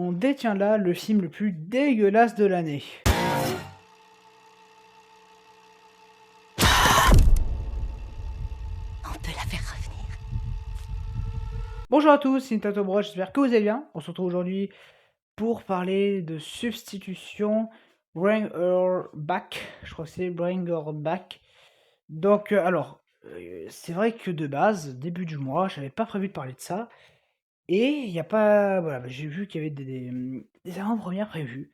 on détient là le film le plus dégueulasse de l'année. On peut la faire revenir. Bonjour à tous, c'est Nintendo Bros, j'espère que vous allez bien. On se retrouve aujourd'hui pour parler de substitution Bring Her Back. Je crois que c'est Bring Her Back. Donc, c'est vrai que de base, début du mois, j'avais pas prévu de parler de ça. Et il n'y a pas. Voilà, j'ai vu qu'il y avait des avant-premières prévues.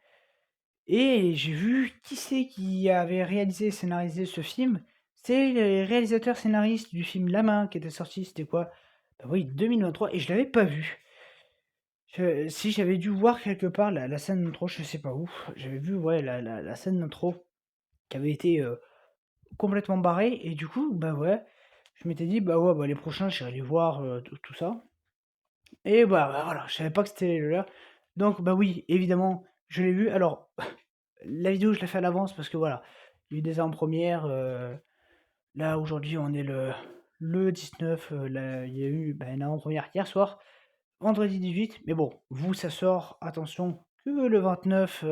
Et j'ai vu qui c'est qui avait réalisé et scénarisé ce film. C'est le réalisateur scénariste du film La Main qui était sorti, c'était quoi? Bah oui, 2023, et je l'avais pas vu. Si j'avais dû voir quelque part la scène d'intro, je sais pas où. J'avais vu ouais, la scène d'intro qui avait été complètement barrée. Et du coup, bah ouais, je m'étais dit, bah ouais, bah les prochains, j'irai les voir tout ça. Et bah voilà, je savais pas que c'était le leur. Donc bah oui, évidemment, je l'ai vu. Alors, la vidéo, je l'ai fait à l'avance parce que voilà, il y a eu des avant-premières. Là, aujourd'hui, on est le 19. Là, il y a eu une avant-première hier soir, vendredi 18. Mais bon, vous, ça sort, attention, que le 29,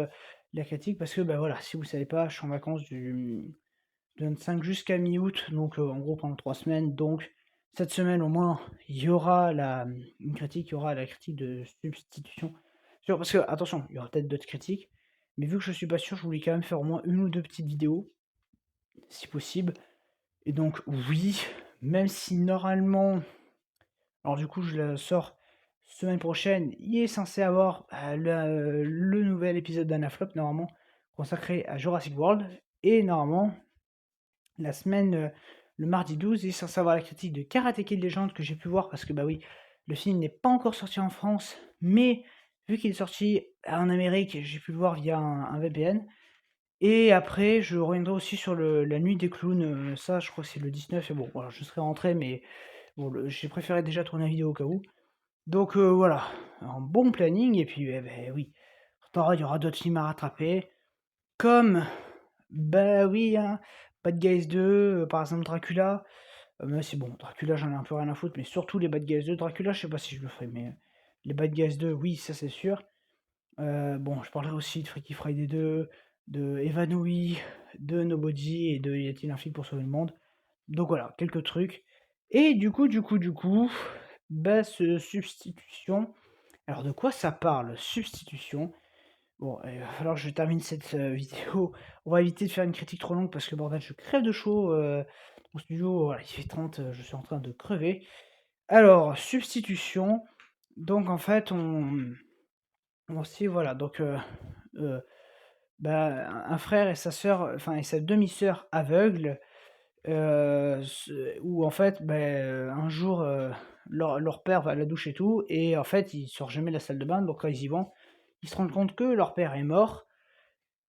la critique. Parce que, bah voilà, si vous savez pas, je suis en vacances du 25 jusqu'à mi-août. Donc, en gros, pendant 3 semaines. Donc, cette semaine, au moins, il y aura une critique, il y aura la critique de substitution. Parce que, attention, il y aura peut-être d'autres critiques. Mais vu que je suis pas sûr, je voulais quand même faire au moins une ou deux petites vidéos, si possible. Et donc, oui, même si normalement, alors du coup, je la sors semaine prochaine, il est censé avoir le nouvel épisode d'Anaflop, normalement, consacré à Jurassic World. Et normalement, la semaine, le mardi 12, il est censé avoir la critique de Karate Kid Legend que j'ai pu voir, parce que bah oui, le film n'est pas encore sorti en France, mais vu qu'il est sorti en Amérique, j'ai pu le voir via un VPN. Et après, je reviendrai aussi sur la nuit des clowns, ça je crois que c'est le 19, et bon, voilà, je serai rentré, mais bon, j'ai préféré déjà tourner la vidéo au cas où. Donc voilà, un bon planning, et puis oui, il y aura d'autres films à rattraper, comme, bah oui, hein, Bad Guys 2, par exemple Dracula, mais c'est bon, Dracula j'en ai un peu rien à foutre, mais surtout les Bad Guys 2, Dracula je sais pas si je le ferai, mais les Bad Guys 2, oui, ça c'est sûr. Bon, je parlerai aussi de Freaky Friday 2, de Evanouie, de Nobody et de Y a-t-il un film pour sauver le monde. Donc voilà, quelques trucs. Et du coup, bah, ce substitution. Alors de quoi ça parle? Substitution. Bon, il va falloir que je termine cette vidéo. On va éviter de faire une critique trop longue parce que bordel, je crève de chaud au studio. Voilà, il fait 30, je suis en train de crever. Alors, substitution. Donc en fait, voilà, donc bah, un frère et sa sœur, enfin et sa demi-sœur aveugle, où en fait, un jour, leur père va à la douche et tout, et en fait, il sort jamais de la salle de bain, donc quand ils y vont, ils se rendent compte que leur père est mort,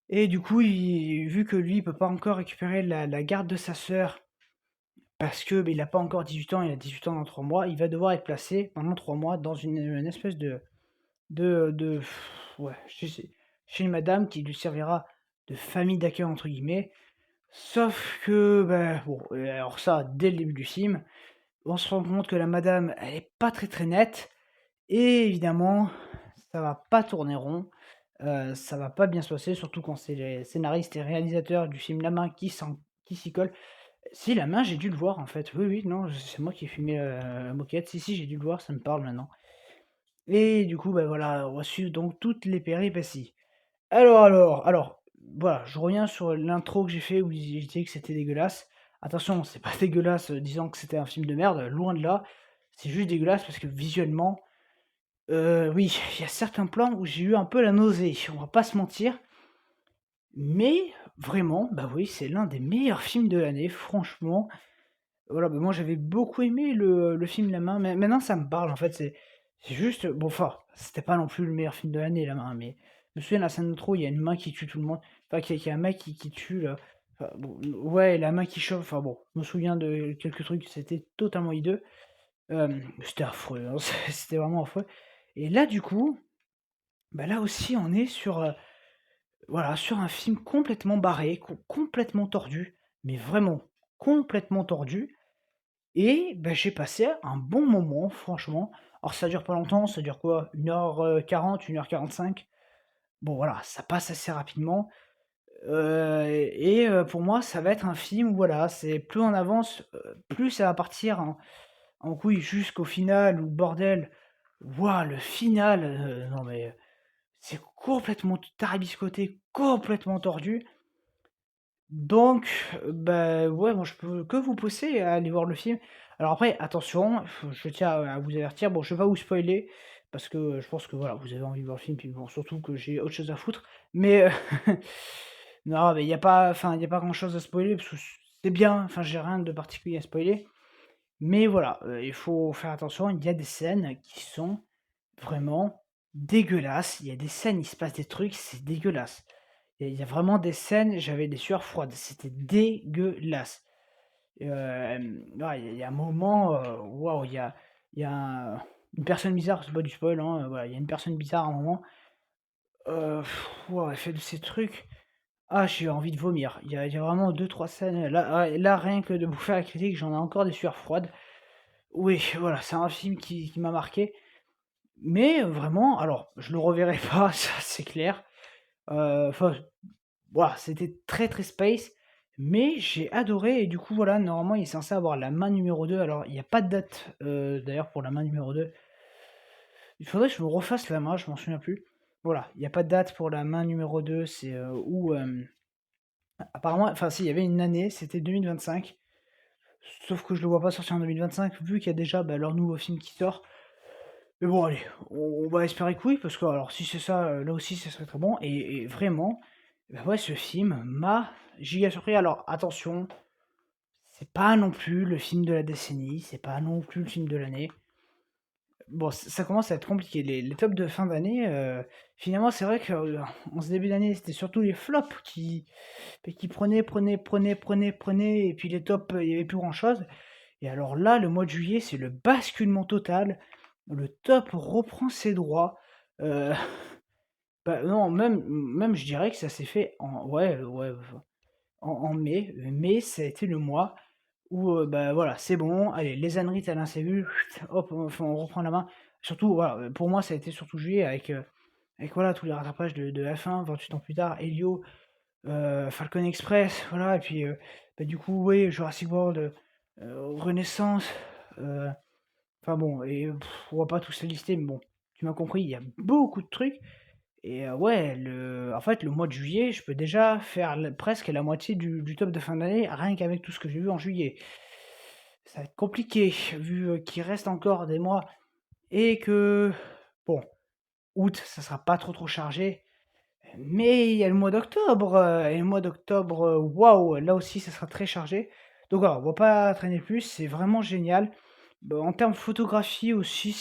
et du coup, vu que lui, il peut pas encore récupérer la garde de sa sœur, parce que il a pas encore 18 ans, il a 18 ans dans 3 mois, il va devoir être placé pendant 3 mois dans une espèce de ouais, chez une madame qui lui servira de «famille d'accueil» entre guillemets. Sauf que, bon, alors ça, dès le début du film, on se rend compte que la madame, elle est pas très, très nette, et évidemment, ça va pas tourner rond, ça va pas bien se passer, surtout quand c'est les scénaristes et réalisateurs du film La Main qui s'y collent. Si, La Main, j'ai dû le voir en fait, oui, oui, non, c'est moi qui ai filmé, la moquette. Si, si, j'ai dû le voir, ça me parle maintenant. Et du coup, voilà, on va suivre donc toutes les péripéties. Alors, voilà, je reviens sur l'intro que j'ai fait où j'ai dit que c'était dégueulasse. Attention, c'est pas dégueulasse disant que c'était un film de merde, loin de là. C'est juste dégueulasse parce que visuellement, oui, il y a certains plans où j'ai eu un peu la nausée, on va pas se mentir. Mais vraiment, bah oui, c'est l'un des meilleurs films de l'année, franchement. Voilà, moi j'avais beaucoup aimé le film La Main, mais maintenant ça me parle en fait, c'est juste, bon, enfin, c'était pas non plus le meilleur film de l'année La Main, mais je me souviens de la scène d'intro, il y a une main qui tue tout le monde, enfin qu'il y a un mec qui tue là, enfin, bon, ouais, la main qui chauffe, enfin bon, je me souviens de quelques trucs, c'était totalement hideux, c'était affreux, hein, c'était vraiment affreux. Et là du coup, bah là aussi on est sur, voilà, sur un film complètement barré, complètement tordu, mais vraiment complètement tordu. Et j'ai passé un bon moment, franchement. Alors ça dure pas longtemps, ça dure quoi? 1h40, 1h45. Bon voilà, ça passe assez rapidement, pour moi, ça va être un film où voilà, c'est plus on avance, plus ça va partir en couille jusqu'au final où bordel, waouh, le final, non mais, c'est complètement tarabiscoté, complètement tordu. Donc, bah, ouais, moi je peux que vous pousser à aller voir le film. Alors après, attention, je tiens à vous avertir, bon, je vais pas vous spoiler, parce que je pense que voilà, vous avez envie de voir le film, puis bon, surtout que j'ai autre chose à foutre. Mais, non, mais il y a pas, enfin, il y a pas grand-chose à spoiler, parce que c'est bien, enfin, j'ai rien de particulier à spoiler. Mais voilà, il faut faire attention, il y a des scènes qui sont vraiment dégueulasses. Il y a des scènes, il se passe des trucs, c'est dégueulasse. Il y a vraiment des scènes, j'avais des sueurs froides, c'était dégueulasse. Ouais, il y a un moment, waouh, il y a une personne bizarre, c'est pas du spoil, hein, voilà, il y a une personne bizarre à un moment, waouh, elle fait de ces trucs, ah, j'ai envie de vomir. Il y a vraiment deux trois scènes, là, rien que de vous faire la critique, j'en ai encore des sueurs froides. Oui, voilà, c'est un film qui m'a marqué, mais vraiment, alors, je le reverrai pas, ça c'est clair, enfin, voilà, c'était très, très space, mais j'ai adoré et du coup, voilà, normalement, il est censé avoir la main numéro 2. Alors, il y a pas de date, d'ailleurs pour la main numéro 2. Il faudrait que je me refasse la main, je m'en souviens plus. Voilà, il y a pas de date pour la main numéro 2, c'est, où, apparemment enfin si, il y avait une année, c'était 2025. Sauf que je le vois pas sortir en 2025 vu qu'il y a déjà, bah, leur nouveau film qui sort. Mais bon allez, on va espérer que oui, parce que alors si c'est ça, là aussi ça serait très bon et vraiment, bah, ouais, ce film m'a giga surpris. Alors attention, c'est pas non plus le film de la décennie, c'est pas non plus le film de l'année. Bon, ça commence à être compliqué. Les tops de fin d'année, finalement, c'est vrai qu'en ce début d'année, c'était surtout les flops qui prenaient, et puis les tops, il y avait plus grand-chose. Et alors là, le mois de juillet, c'est le basculement total. Le top reprend ses droits. Heu, bah, non, même je dirais que ça s'est fait en ouais, ouais, en mai. Mai, ça a été le mois où, bah, voilà, c'est bon, allez, les âneries tel un sévu, hop, on reprend la main. Surtout, voilà, pour moi, ça a été surtout juillet avec voilà, tous les rattrapages de F1, 28 ans plus tard, Helio, Falcon Express, voilà, et puis, bah, du coup, oui, Jurassic World, Renaissance, heu, enfin bon, et on va pas tous les lister, mais bon, tu m'as compris, il y a beaucoup de trucs. Et ouais, en fait, le mois de juillet, je peux déjà faire presque la moitié du top de fin d'année, rien qu'avec tout ce que j'ai vu en juillet. Ça va être compliqué, vu qu'il reste encore des mois et que, bon, août, ça sera pas trop trop chargé. Mais il y a le mois d'octobre, et le mois d'octobre, waouh, là aussi, ça sera très chargé. Donc voilà, on va pas traîner plus, c'est vraiment génial. Bah, en termes de photographie aussi,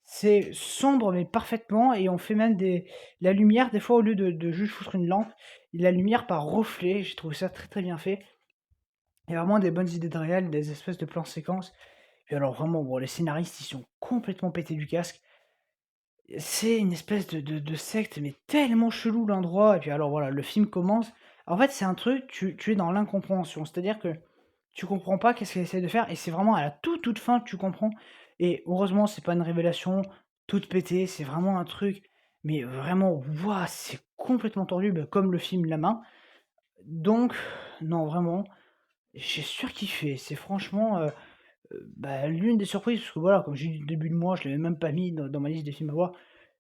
c'est sombre mais parfaitement, et on fait même la lumière des fois au lieu de juste foutre une lampe, la lumière par reflet, j'ai trouvé ça très, très bien fait. Il y a vraiment des bonnes idées de réel, des espèces de plans séquences. Et alors vraiment, bon, les scénaristes, ils sont complètement pétés du casque. C'est une espèce de secte, mais tellement chelou l'endroit. Et puis alors voilà, le film commence. En fait, c'est un truc, tu es dans l'incompréhension. C'est-à-dire que tu comprends pas qu'est-ce qu'elle essaie de faire, et c'est vraiment à la toute fin que tu comprends. Et heureusement, c'est pas une révélation toute pétée, c'est vraiment un truc, mais vraiment, waouh, c'est complètement tordu, bah, comme le film La Main. Donc, non, vraiment, j'ai surkiffé. C'est franchement, bah, l'une des surprises, parce que voilà, comme j'ai dit au début de mois, je l'avais même pas mis dans ma liste des films à voir.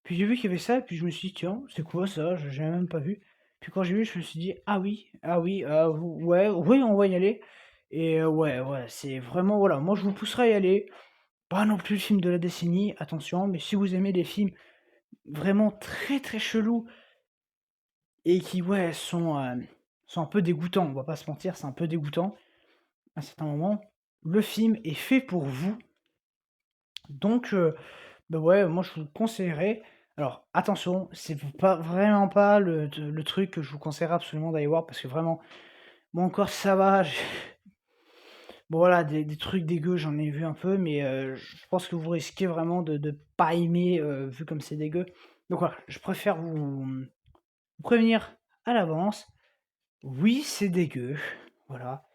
Puis j'ai vu qu'il y avait ça, et puis je me suis dit: «Tiens, c'est quoi ça?» J'avais même pas vu. Puis quand j'ai vu, je me suis dit: ah oui, ouais, oui, on va y aller», et ouais, ouais, c'est vraiment voilà, moi je vous pousserai à y aller. Pas non plus le film de la décennie, attention, mais si vous aimez des films vraiment très, très chelous et qui, ouais, sont un peu dégoûtants, on va pas se mentir, c'est un peu dégoûtant à certains moments, le film est fait pour vous. Donc, bah, ouais, moi je vous le conseillerais. Alors attention, c'est pas vraiment pas le truc que je vous conseillerais absolument d'aller voir, parce que vraiment, moi encore ça va, bon voilà, des trucs dégueux, j'en ai vu un peu, mais je pense que vous risquez vraiment de pas aimer, vu comme c'est dégueu. Donc voilà, je préfère vous prévenir à l'avance. Oui, c'est dégueu, voilà,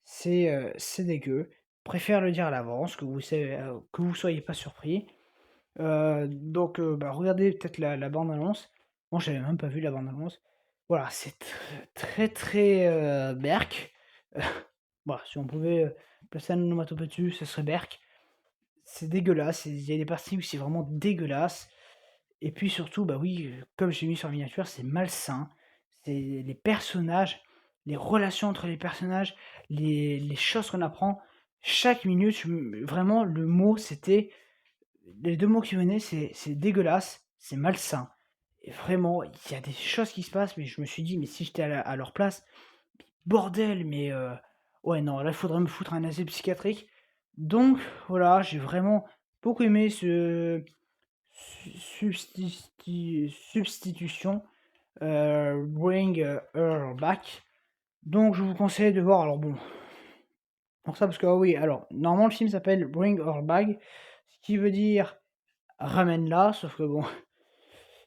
c'est dégueu. Préfère le dire à l'avance, que vous soyez pas surpris. Donc bah, regardez peut-être la bande annonce. Bon, j'avais même pas vu la bande annonce. Voilà, c'est très, très, berk. Voilà, si on pouvait, placer un onomatopée dessus, ce serait berk. C'est dégueulasse, il y a des parties où c'est vraiment dégueulasse et puis surtout, bah, oui, comme j'ai mis sur la miniature, c'est malsain. C'est les personnages, les relations entre les personnages, les choses qu'on apprend. Chaque minute, vraiment le mot c'était les 2 mots qui venaient, c'est dégueulasse, c'est malsain et vraiment, il y a des choses qui se passent, mais je me suis dit: «Mais si j'étais à leur place, bordel, mais ouais, non, là, il faudrait me foutre un asile psychiatrique». Donc voilà, j'ai vraiment beaucoup aimé ce substitution, Bring Her Back. Donc je vous conseille de voir, alors bon, pour ça parce que, ah oui, alors normalement le film s'appelle Bring Her Back, ce qui veut dire «ramène-la», sauf que bon,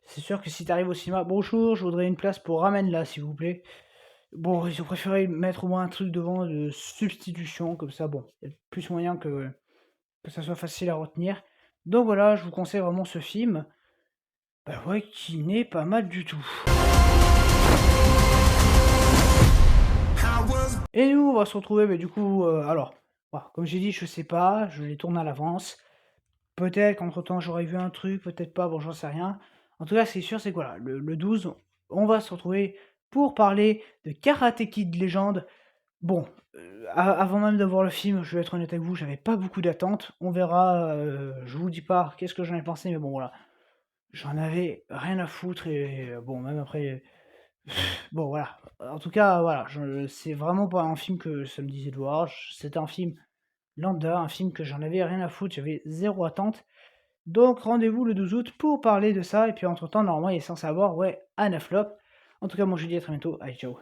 c'est sûr que si tu arrives au cinéma: «Bonjour, je voudrais une place pour ramène-la s'il vous plaît». Bon, ils ont préféré mettre au moins un truc devant de substitution, comme ça, bon, il y a plus moyen que ça soit facile à retenir. Donc voilà, je vous conseille vraiment ce film, bah ouais, qui n'est pas mal du tout. Et nous, on va se retrouver, mais du coup, alors, voilà, comme j'ai dit, je sais pas, je les tourne à l'avance. Peut-être qu'entre-temps, j'aurais vu un truc, peut-être pas, bon, j'en sais rien. En tout cas, ce qui est sûr, c'est que voilà, le 12, on va se retrouver pour parler de Karate Kid Legend. Bon, avant même de voir le film, je vais être honnête avec vous, j'avais pas beaucoup d'attentes. On verra, je vous dis pas qu'est-ce que j'en ai pensé, mais bon, voilà. J'en avais rien à foutre et bon, même après, bon, voilà. En tout cas, voilà, c'est vraiment pas un film que ça me disait de voir. C'était un film lambda, un film que j'en avais rien à foutre, j'avais zéro attente. Donc rendez-vous le 12 août pour parler de ça et puis entre-temps, normalement, il est censé avoir, ouais, un flop. En tout cas, moi je vous dis à très bientôt. Allez, ciao.